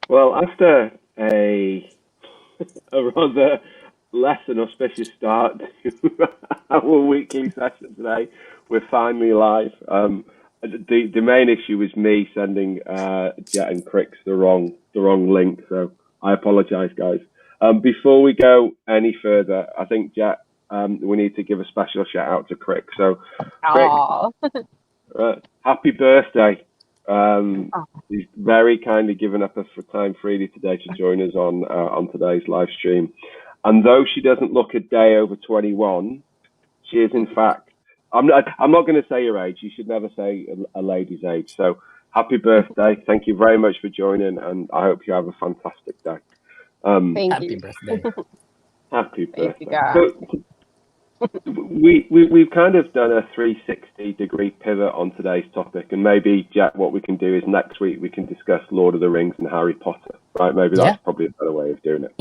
Well, after a rather less than auspicious start to our weekly session today, we're finally live. The main issue was me sending Jet and Krix the wrong link, so I apologise, guys. Before we go any further, I think Jet, we need to give a special shout out to Krix. So, Krix, happy birthday! He's very kindly given up her time freely today to join us on today's live stream. And though she doesn't look a day over 21, she is in fact. I'm not going to say your age. You should never say a lady's age. So happy birthday! Thank you very much for joining, and I hope you have a fantastic day. Happy birthday! Happy birthday! We've kind of done a 360-degree pivot on today's topic, and maybe, Jack, what we can do is next week we can discuss Lord of the Rings and Harry Potter, right? Maybe that's probably a better way of doing it.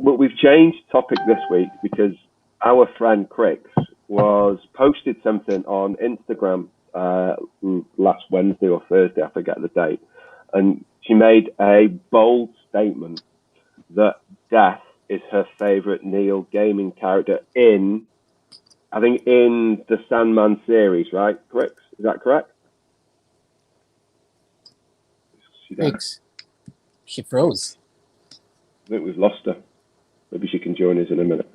But we've changed topic this week because our friend Krix posted something on Instagram last Wednesday or Thursday, I forget the date, and she made a bold statement that death is her favorite Neil Gaiman character in the Sandman series, right? Krix, is that correct? Krix, she froze. I think we've lost her. Maybe she can join us in a minute.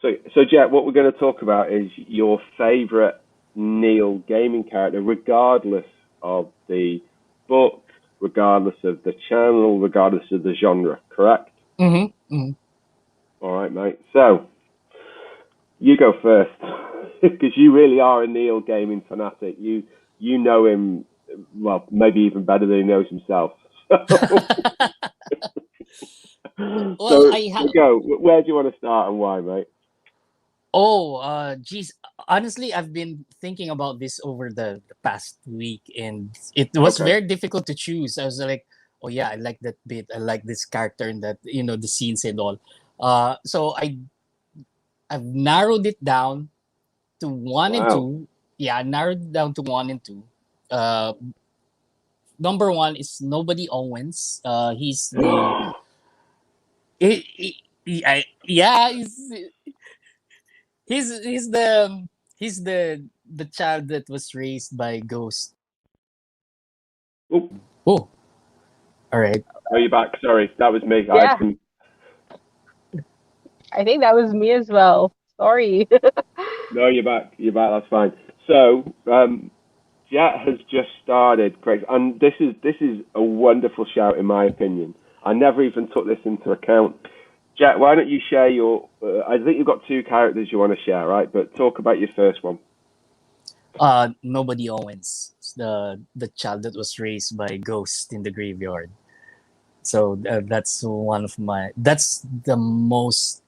So Jet, what we're going to talk about is your favorite Neil Gaiman character, regardless of the book, regardless of the channel, regardless of the genre, correct? All right, mate. So you go first, because you really are a Neil Gaiman fanatic. You know him, well, maybe even better than he knows himself. Go. Where do you want to start and why, mate? Geez. Honestly, I've been thinking about this over the past week, and it was very difficult to choose. I was like, oh yeah, I like that bit. I like this character and that, the scenes and all. So I've narrowed it down to one and two. Yeah, I narrowed it down to 1 and 2. Number 1 is Nobody Owens. He's the he's the child that was raised by ghost. Oh, all right. Are you back? Sorry, that was me. Yeah. I think that was me as well. Sorry. No, you're back. That's fine. So, Jet has just started, Craig, and this is a wonderful shout in my opinion. I never even took this into account. Jet, why don't you share your? I think you've got 2 characters you want to share, right? But talk about your first one. Nobody Owens, the child that was raised by ghosts in the graveyard. So that's the most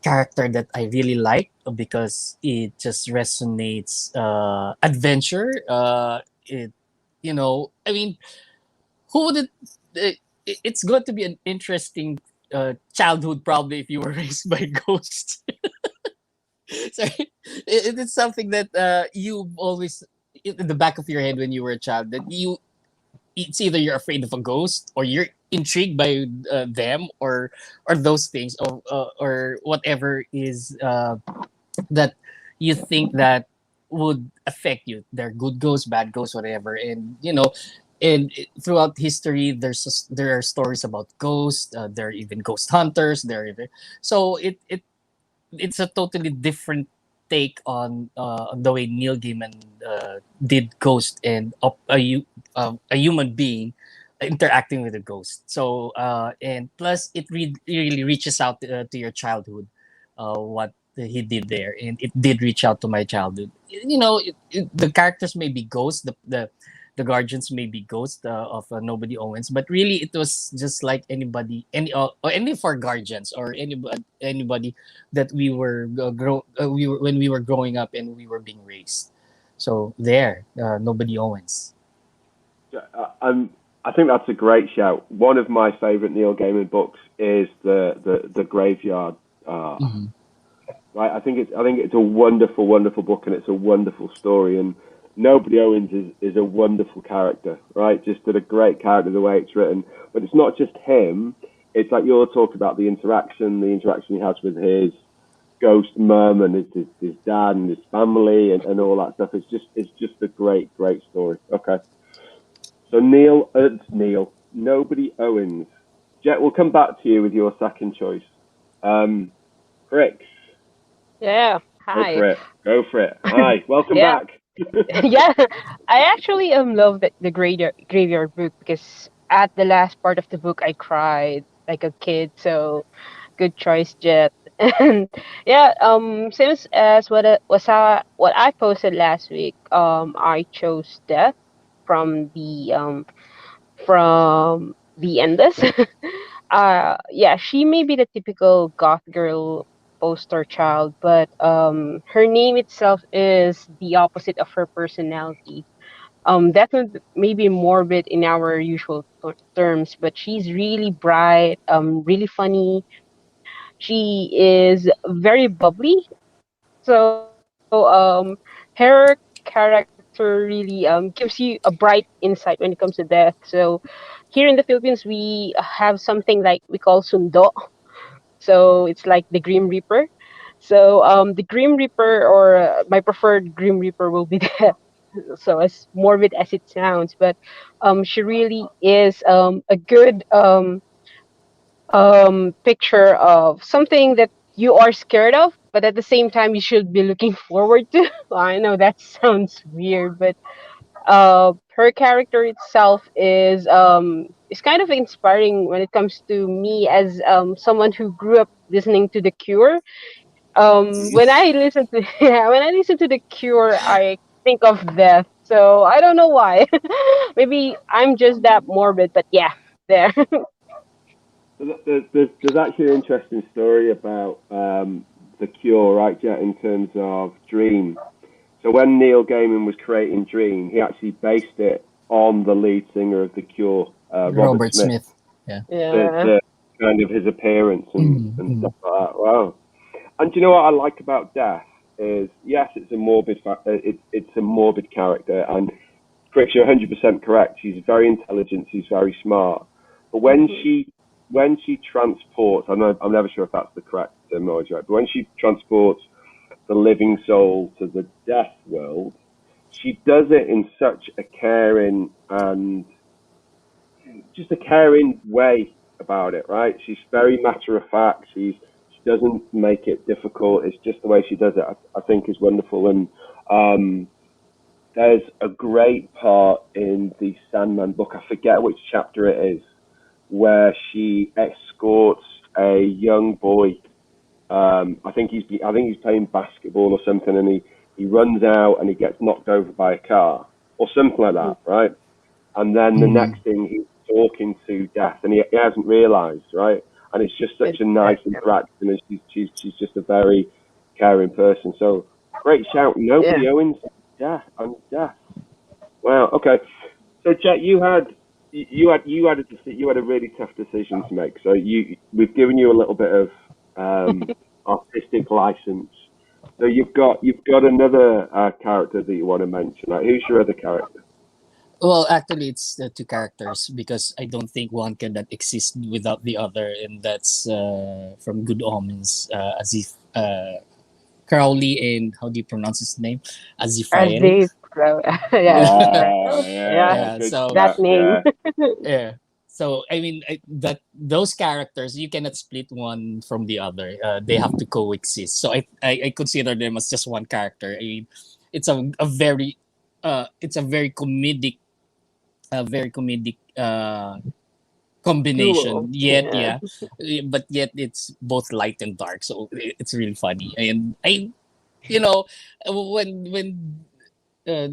character that I really like, because it just resonates adventure. I mean, who would it's going to be an interesting childhood probably if you were raised by ghosts. So it's something that you always in the back of your head when you were a child, that it's either you're afraid of a ghost or you're intrigued by them or those things or whatever is that you think that would affect you. They're good ghosts, bad ghosts, whatever. And throughout history, there are stories about ghosts. There are even ghost hunters. So it's a totally different take on the way Neil Gaiman did Ghost and a human being interacting with a ghost. So and plus it really reaches out to your childhood, what he did there, and it did reach out to my childhood. The characters may be ghosts, the guardians may be ghosts of Nobody Owens, but really it was just like any of our guardians or anybody that we were when we were growing up and we were being raised. So Nobody Owens. I think that's a great shout. One of my favorite Neil Gaiman books is the Graveyard. Right, I think it's a wonderful book, and it's a wonderful story. And Nobody Owens is a wonderful character, right? Just a great character the way it's written. But it's not just him. It's like you're talking about the interaction he has with his ghost mum and his dad and his family and all that stuff. It's just a great story. Okay, so Nobody Owens. Jet, we'll come back to you with your second choice. Krix, Yeah. go Hi. for it. Go for it. Hi, welcome Yeah. back. Yeah. I actually love the graveyard book because at the last part of the book I cried like a kid. So good choice, Jet. And yeah, same as what I posted last week. I chose death from the Endless. Yeah, she may be the typical goth girl poster child, but her name itself is the opposite of her personality. That may be morbid in our usual terms, but she's really bright, really funny. She is very bubbly. So her character really gives you a bright insight when it comes to death. So here in the Philippines, we have something like we call sundo. So it's like the Grim Reaper. So the Grim Reaper, or my preferred Grim Reaper, will be death. So as morbid as it sounds, but she really is a good picture of something that you are scared of, but at the same time you should be looking forward to. I know that sounds weird, but her character itself is kind of inspiring when it comes to me as someone who grew up listening to The Cure. When I listen to yeah, when I listen to The Cure, I think of death. So I don't know why. Maybe I'm just that morbid, but yeah, there. There's actually an interesting story about the Cure, right, Jet, in terms of Dream. So when Neil Gaiman was creating Dream, he actually based it on the lead singer of the Cure, Robert Robert Smith, Smith. Yeah. Yeah. the kind of his appearance and Mm-hmm. stuff like that. Wow. And do you know what I like about Death is yes, it's a morbid character, and Chris, you're 100% correct. She's very intelligent. She's very smart. But Mhm. when she transports, I'm never sure if that's the correct terminology, right? But when she transports the living soul to the death world, she does it in such a caring and just a caring way about it, right? She's very matter of fact. She doesn't make it difficult. It's just the way she does it. I think is wonderful. And there's a great part in the Sandman book. I forget which chapter it is, where she escorts a young boy. I think he's playing basketball or something, and he runs out and he gets knocked over by a car or something like that, right? And then the Mm-hmm. next thing he's talking to Death, and he hasn't realised, right? And it's just such a nice interaction, and she's just a very caring person. So great shout, Yeah. Nobody Owens, Death. Wow. Okay. So Jet, you had a really tough decision to make. So we've given you a little bit of artistic license. So you've got another character that you want to mention. Like, who's your other character? Well, actually, it's two characters because I don't think one cannot exist without the other, and that's from Good Omens, Azif Crowley, and how do you pronounce his name? As Azifael. they grow. Yeah. Yeah, Yeah. Yeah, yeah. good So That shout. name. Yeah. yeah. So I mean that those characters you cannot split one from the other. They have to coexist. So I consider them as just one character. I mean, it's a very it's a very comedic combination. Duo. Yet Yeah. yeah, but yet it's both light and dark. So it's really funny. And I you know when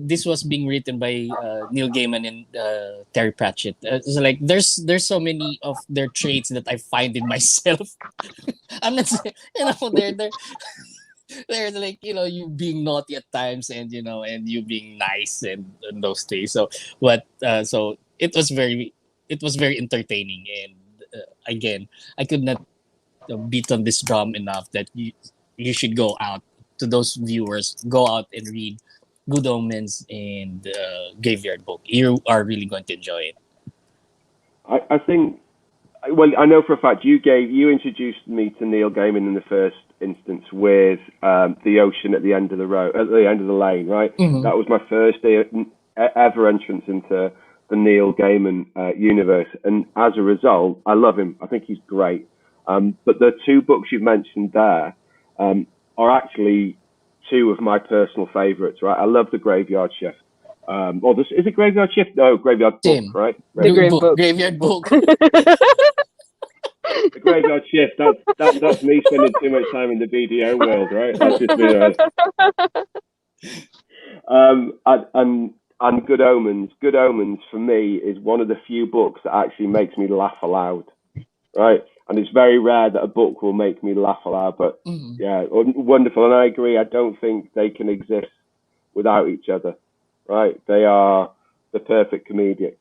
this was being written by Neil Gaiman and Terry Pratchett. It's like there's so many of their traits that I find in myself. I'm not saying they're like you being naughty at times and and you being nice and those things. So so it was very entertaining and again I could not beat on this drum enough that you should go out to those viewers go out and read Good Omens and Graveyard Book. You are really going to enjoy it. I think, well, I know for a fact you introduced me to Neil Gaiman in the first instance with The Ocean at the End of the Road, at the End of the Lane, right? Mm-hmm. That was my first ever entrance into the Neil Gaiman universe, and as a result, I love him. I think he's great. But the two books you've mentioned there are actually two of my personal favourites, right? I love The Graveyard Shift. Is it Graveyard Shift? No, Graveyard Book, Same. right? The Grave Book. Book. Graveyard Book. The Graveyard Shift. That's me spending too much time in the BDO world, right? That's just me. And Good Omens. Good Omens for me is one of the few books that actually makes me laugh aloud, right? And it's very rare that a book will make me laugh aloud. But yeah, wonderful. And I agree. I don't think they can exist without each other, right? They are the perfect comedic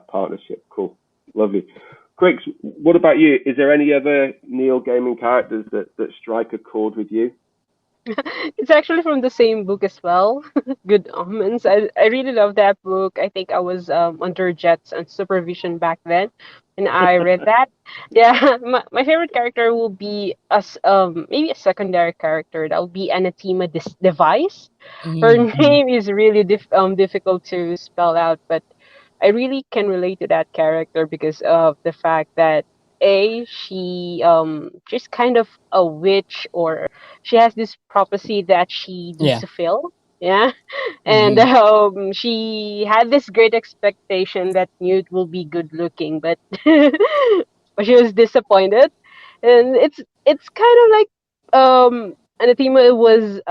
partnership. Cool, lovely. Krix, what about you? Is there any other Neil Gaiman characters that strike a chord with you? It's actually from the same book as well, Good Omens. I really love that book. I think I was under Jet's supervision back then, and I read that. Yeah, my favorite character will be maybe a secondary character. That will be Anathema Device. Her name is really difficult to spell out, but I really can relate to that character because of the fact that she's kind of a witch, or she has this prophecy that she needs Yeah. to fill. Yeah. And Mm-hmm. she had this great expectation that Newt will be good looking, but but she was disappointed. And it's kind of like Anathema was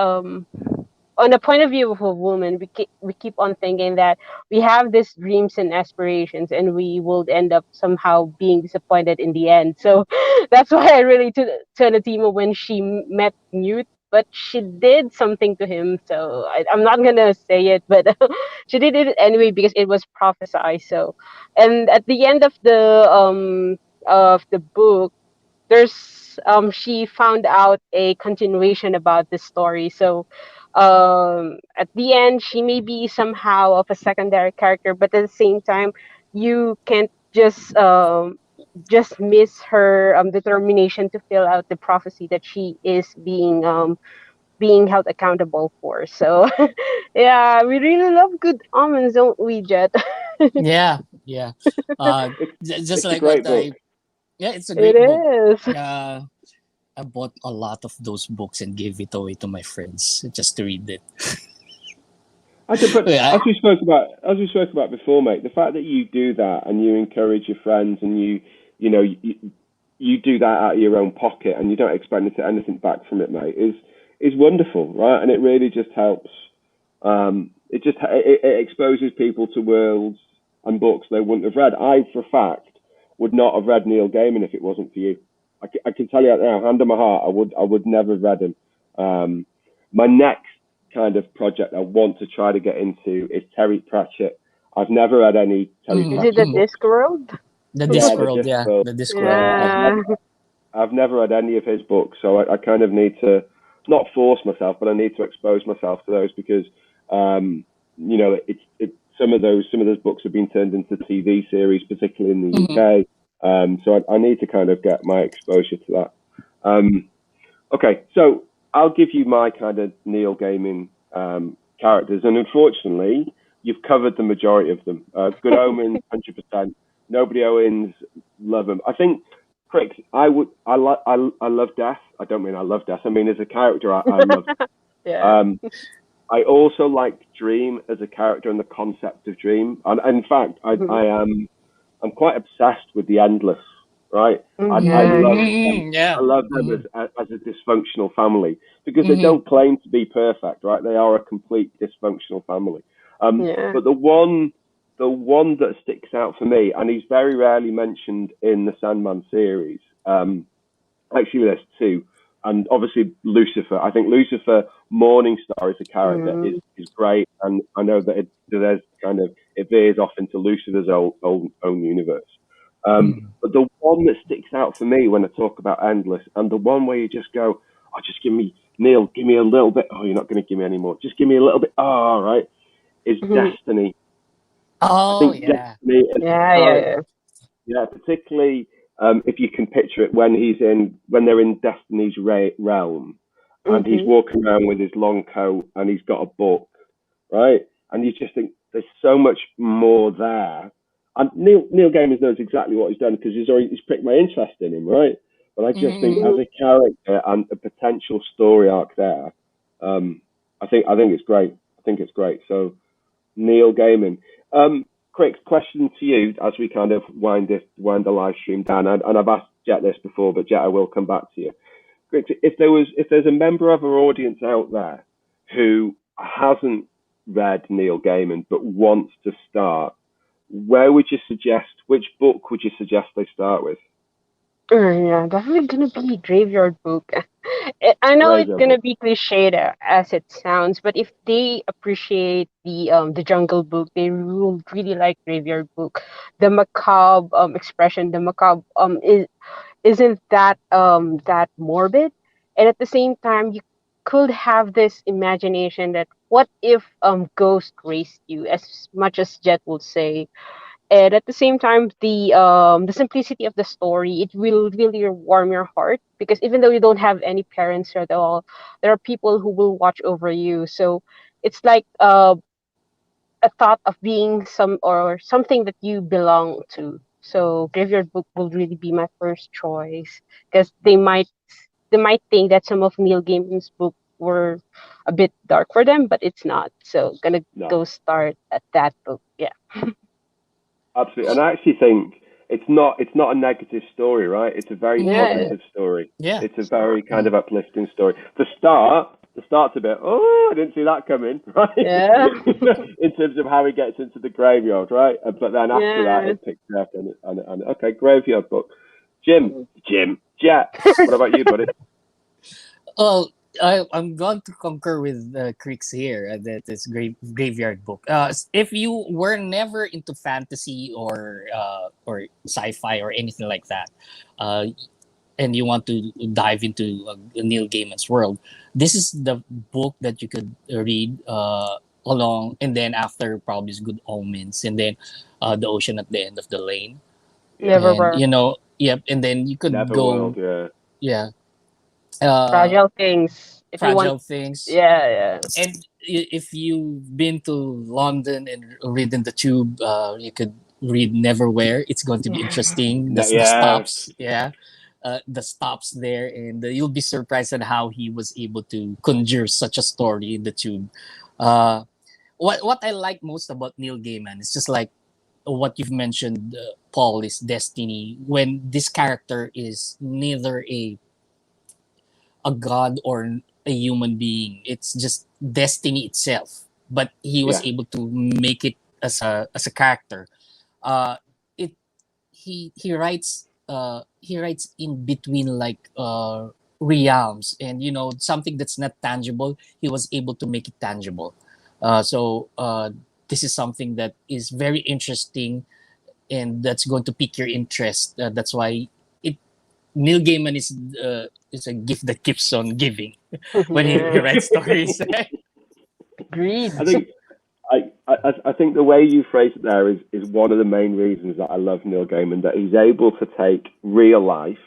on the point of view of a woman, we keep on thinking that we have these dreams and aspirations, and we will end up somehow being disappointed in the end. So that's why I really to Anathema when she met Newt, but she did something to him. So I'm not gonna say it, but she did it anyway because it was prophesied. So, and at the end of the book, there's she found out a continuation about this story. So at the end she may be somehow of a secondary character, but at the same time you can't just miss her determination to fill out the prophecy that she is being held accountable for. So yeah, we really love Good Omens, don't we, Jet? Yeah. It's Just it's a like what great book. it's a It great book. is. I bought a lot of those books and gave it away to my friends just to read it. But Yeah. as we spoke about before, mate, the fact that you do that and you encourage your friends and you do that out of your own pocket and you don't expect anything back from it, mate, is wonderful, right? And it really just helps. It exposes people to worlds and books they wouldn't have read. I, for a fact, would not have read Neil Gaiman if it wasn't for you. I can tell you that now, hand on my heart, I would never have read him. My next kind of project I want to try to get into is Terry Pratchett. I've never read any Terry Is it Pratchett the books. Discworld? The Yeah, the Discworld, yeah. Discworld. The Discworld. Yeah. Yeah. I've never read any of his books, so I kind of need to not force myself, but I need to expose myself to those because some of those books have been turned into TV series, particularly in the UK. So I need to kind of get my exposure to that. Okay, so I'll give you my kind of Neil Gaiman characters, and unfortunately, you've covered the majority of them. Good Omens, 100%. Nobody Owens, love him. I think Krix, I love Death. I don't mean I love Death. I mean as a character, I love. Yeah. I also like Dream as a character and the concept of Dream. And in fact, I'm quite obsessed with the Endless. Right, I love them. Yeah. I love them as a dysfunctional family because they don't claim to be perfect. Right, they are a complete dysfunctional family. Yeah. But the one that sticks out for me, and he's very rarely mentioned in the Sandman series. Actually, there's two, and obviously Lucifer. I think Lucifer Morningstar as a character is great, and I know that there's kind of it veers off into Lucifer's own universe. But the one that sticks out for me when I talk about Endless, and the one where you just go, oh, just give me Neil, give me a little bit. Oh, you're not going to give me any more. Just give me a little bit. Oh, all right. Is Mhm. Destiny. I Oh think yeah. Destiny as a Yeah, yeah, character, yeah. yeah, particularly if you can picture it when they're in Destiny's realm, and he's Mhm. walking around with his long coat and he's got a book, right? And you just think there's so much more there. And Neil Gaiman knows exactly what he's done because he's picked my interest in him, right? But I just think Mm-hmm. as Mhm. a character and a potential story arc there, I think it's great. I think it's great. So Neil Gaiman. Quick question to you as we kind of wind the live stream down, and I've asked Jet this before, but Jet, I will come back to you. Quick, if there's a member of our audience out there who hasn't read Neil Gaiman but wants to start, which book would you suggest they start with? Yeah, definitely gonna be Graveyard Book. I know it's Graveyard gonna Book. be cliched as it sounds, but if they appreciate the Jungle Book, they will really like Graveyard Book. The macabre expression, the macabre isn't that that morbid, and at the same time you could have this imagination that what if ghost graced you, as much as Jet would say, and at the same time the simplicity of the story, it will really warm your heart, because even though you don't have any parents at all, there are people who will watch over you. So it's like a thought of being some or something that you belong to. So Graveyard Book will really be my first choice, because they might think that some of Neil Gaiman's book were a bit dark for them, but it's not. So gonna No. go start at that book. Yeah. Absolutely, and I actually think it's not a negative story, right? It's a very Yeah. Mm-hmm. positive story. Yeah. It's a very kind Mm. of uplifting story. The start's a bit. Oh, I didn't see that coming, right? Yeah. In terms of how he gets into the graveyard, right? But then after that, Yeah. it picks up and okay, graveyard book. Jim, Jet. What about you, buddy? Well, I'm going to concur with Krix here that this graveyard book. If you were never into fantasy or sci-fi or anything like that, uh, and you want to dive into Neil Gaiman's world, this is the book that you could read along, and then after probably is Good Omens, and then The Ocean at the End of the Lane, Yeah, and Neverwhere. yep, and then you could Neverworld. go, Yeah, yeah, uh, Fragile Things. If you want, Fragile Things. yeah, yeah. And if you've been to London and ridden the tube, you could read Neverwhere. It's going to be interesting. The yeah. stops, yeah, the stops there, and you'll be surprised at how he was able to conjure such a story in the tube. Uh, what I like most about Neil Gaiman is just like what you've mentioned, Paul, is destiny. When this character is neither a god or a human being. It's just destiny itself. But he was Yeah, able to make it as a character. Uh, it he writes in between like realms, and something that's not tangible. He was able to make it tangible. So this is something that is very interesting, and that's going to pique your interest. That's why it Neil Gaiman is a gift that keeps on giving when he Yeah. writes stories. Agreed. I think I think the way you phrase it there is one of the main reasons that I love Neil Gaiman, that he's able to take real life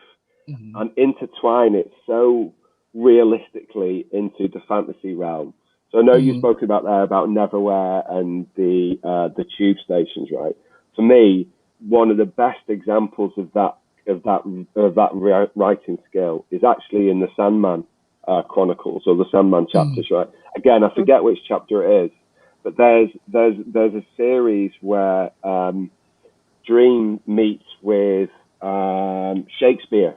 Mhm. and intertwine it so realistically into the fantasy realm. So I know you Mhm. spoke about there about Neverwhere and the tube stations, right? For me, one of the best examples of that writing skill is actually in the Sandman Chronicles, or the Sandman Mhm. chapters, right? Again, I forget which chapter it is, but there's a series where Dream meets with Shakespeare,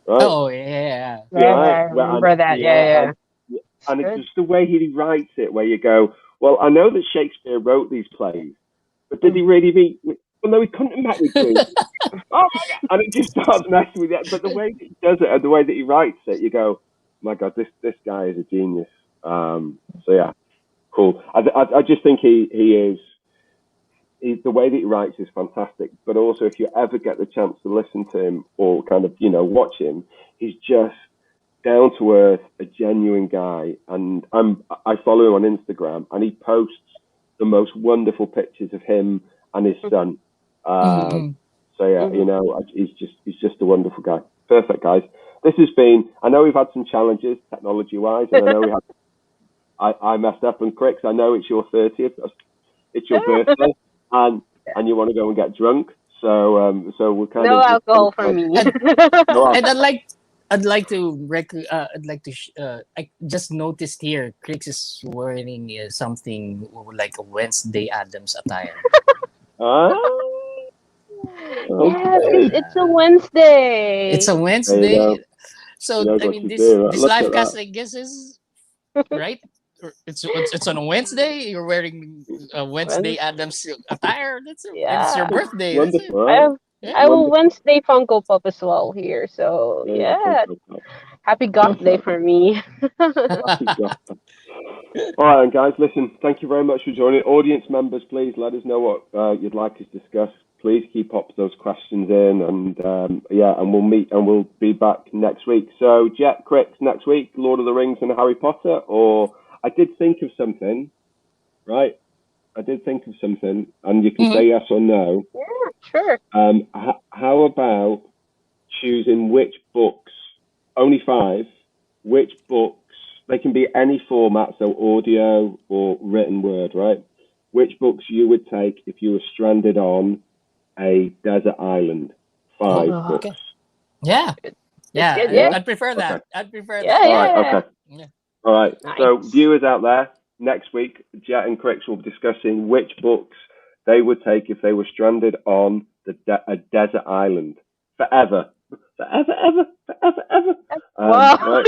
right? Oh yeah. Yeah, Right. I Well, remember that. Yeah, yeah. It's and it's good. just the way he writes it, where you go, well, I know that Shakespeare wrote these plays, but did he Mm. really meet? Well, no, he couldn't have met with Dream. Oh my god! And it just starts messing with it. But the way that he does it and the way that he writes it, you go, my god, this guy is a genius. So yeah, cool. I just think he is. The way that he writes is fantastic, but also if you ever get the chance to listen to him or kind of watch him, he's just down to earth, a genuine guy, and I follow him on Instagram, and he posts the most wonderful pictures of him and his son. So yeah, you know, he's just a wonderful guy. Perfect, guys. This has been. I know we've had some challenges technology-wise, and I know we had. I messed up, and Krix, I know it's your 30th. It's your birthday, and you want to go and get drunk. So we're kind No of alcohol for me. And I'd like to I just noticed here Krix is wearing something like a Wednesday Adams attire. Yes, because it's a Wednesday. It's a There Wednesday. you go. So You know I what mean to this do, right? this Look at live cast that. I guess is right. It's on a Wednesday. You're wearing a Wednesday Adams attire. It's your Yeah. birthday. That's it. Wonderful, I right? have Yeah. I have a Wonderful. Wednesday Funko Pop as well here. So There you yeah, go. happy Goth Day for me. Happy God. All right, and guys, listen, thank you very much for joining. Audience members, please let us know what you'd like us to discuss. Please keep up those questions in, and yeah, and we'll meet and we'll be back next week. So, Jet, Krix, next week, Lord of the Rings and Harry Potter, or I did think of something, right? I did think of something, and you can say yes or no. Yeah, sure. How about choosing which books, only 5, which books, they can be any format, so audio or written word, right? Which books you would take if you were stranded on a desert island? 5 books. Okay. Yeah. Good, Yeah. I'd prefer that. Okay. I'd prefer Yeah, that. All right, yeah. okay. Yeah. All right. So, Nice. viewers out there, next week, Jet and Krix will be discussing which books they would take if they were stranded on a desert island forever. Forever. Wow. Right?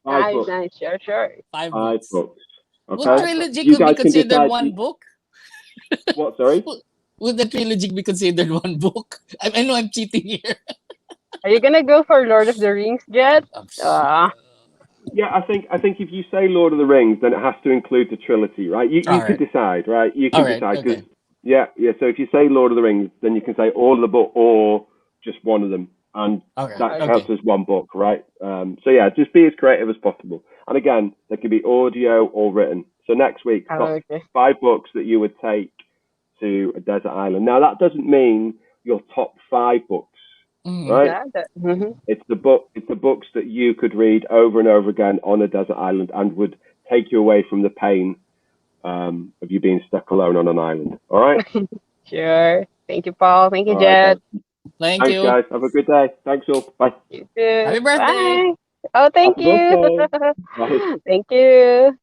5 Nice, books. nice. Sure. 5 5 books. books. Would Okay. trilogy You could be guys can considered decide. one book? What? Sorry. Would the trilogy be considered one book? I know I'm cheating here. Are you gonna go for Lord of the Rings, Jet? Yeah, I think if you say Lord of the Rings, then it has to include the trilogy, right? You All could right. decide, right? You All can right. decide because Okay. yeah. So if you say Lord of the Rings, then you can say all of the book or just one of them, and Okay. that Okay. counts as one book, right? So yeah, just be as creative as possible. And again, they can be audio or written. So next week, top Okay. 5 books that you would take to a desert island. Now that doesn't mean your top 5 books, right? Mm-hmm. It's the books that you could read over and over again on a desert island and would take you away from the pain of you being stuck alone on an island. All right. Sure. Thank you, Paul. Thank you, All right, Jet. guys. Thank Thanks, you. guys. Have a good day. Thanks all. Bye. You too. Happy birthday. Bye. Oh, thank Happy you. birthday. Bye. Thank you.